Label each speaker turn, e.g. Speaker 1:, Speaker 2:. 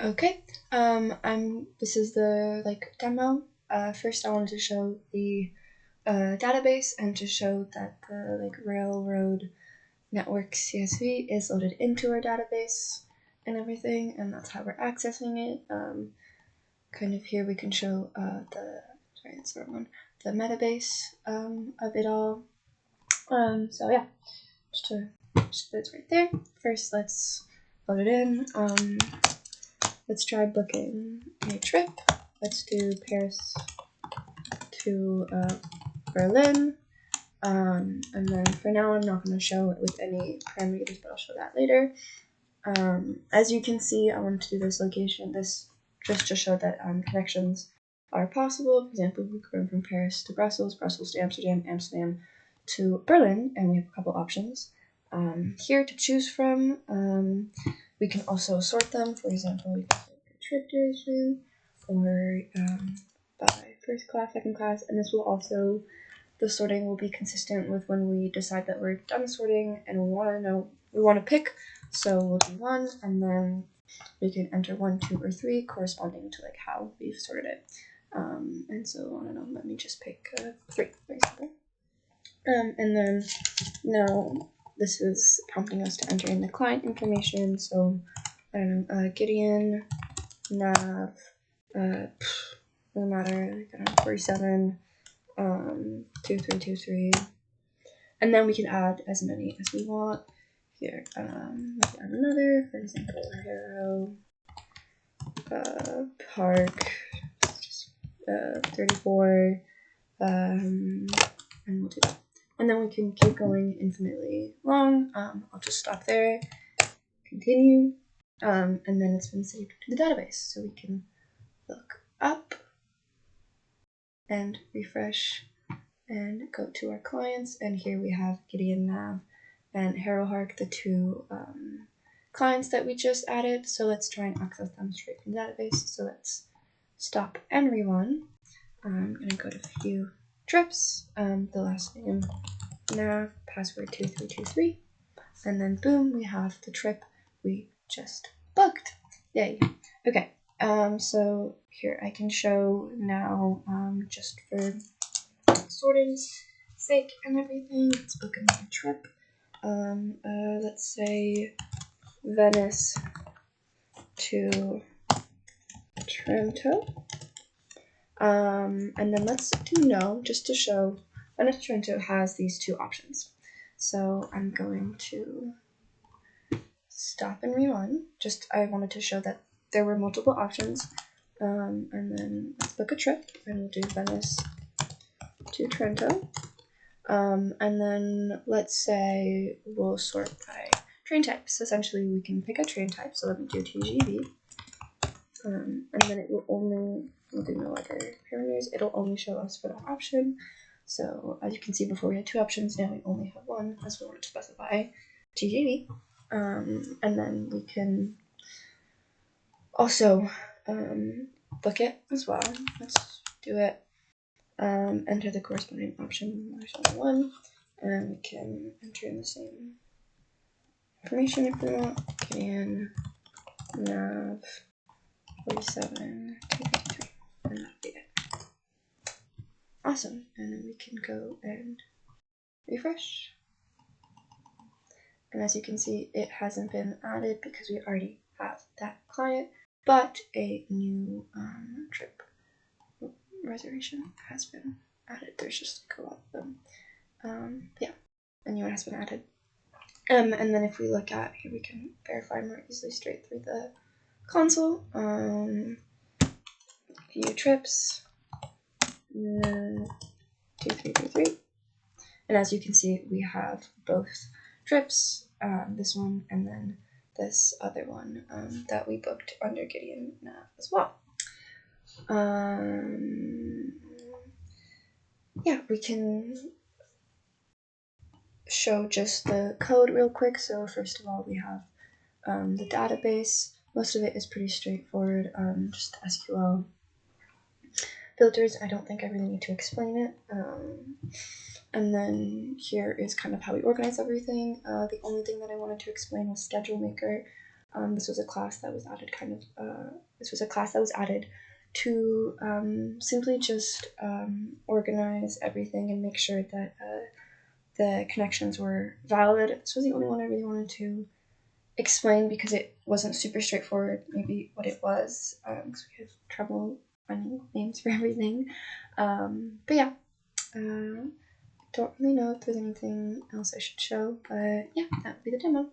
Speaker 1: Okay, this is the demo. First I wanted to show the database and to show that the railroad network CSV is loaded into our database and everything, and that's how we're accessing it. Kind of here we can show the metabase of it all. So yeah, it's right there. First, let's load it in. Let's try booking a trip. Let's do Paris to Berlin. And then for now, I'm not going to show it with any parameters, but I'll show that later. As you can see, I wanted to do this just to show that connections are possible. For example, we could run from Paris to Brussels, Brussels to Amsterdam, Amsterdam to Berlin, and we have a couple options here to choose from. We can also sort them. For example, we can sort by trip duration or by first class, second class, and the sorting will be consistent with when we decide that we're done sorting and we want to pick. So we'll do 1, and then we can enter 1, 2, or 3 corresponding to how we've sorted it. And so I don't know. Let me just pick 3, for example. And then now this is prompting us to enter in the client information. So I don't know, Gideon, nav, no matter, 47, 2323, and then we can add as many as we want. Here, let's add another, for example, Hero, Park, 34, and we'll do that. And then we can keep going infinitely long. I'll just stop there, continue, and then it's been saved to the database. So we can look up and refresh and go to our clients, and here we have Gideon Nav and HeroHark, the 2 clients that we just added. So let's try and access them straight from the database. So let's stop and rerun. I'm gonna go to view trips, the last name nav, password 2323, and then boom, we have the trip we just booked. Yay. Okay, so here I can show now, just for sorting's sake and everything, let's book another trip. Let's say Venice to Trento. And then let's do no, just to show Venice to Trento has these 2 options. So I'm going to stop and rerun. I wanted to show that there were multiple options. And then let's book a trip, and we'll do Venice to Trento. And then let's say we'll sort by train types. Essentially, we can pick a train type. So let me do TGV. And then it will we'll do no other parameters. It'll only show us for that option. So as you can see, before we had 2 options, now we only have 1, as we wanted to specify TGV. And then we can also book it as well. Let's do it. Enter the corresponding option, there's only 1, and we can enter in the same information if we want. Gideon, nav, 47, 253, and that'll be it. Awesome, and then we can go and refresh. And as you can see, it hasn't been added because we already have that client, but a new trip reservation has been added. There's just a lot of them. Yeah, a new one has been added. And then if we look at here, we can verify more easily straight through the console. View trips, 2323, and as you can see, we have both trips, this one and then this other one that we booked under Gideon Nav as well. Yeah, we can show just the code real quick. So first of all, we have the database. Most of it is pretty straightforward, just SQL filters. I don't think I really need to explain it. And then here is kind of how we organize everything. The only thing that I wanted to explain was Schedule Maker. This was a class that was added this was a class that was added to simply just organize everything and make sure that the connections were valid. This was the only one I really wanted to explain because it wasn't super straightforward, maybe what it was, because we have trouble finding names for everything. But yeah, don't really know if there's anything else I should show, but yeah, that would be the demo.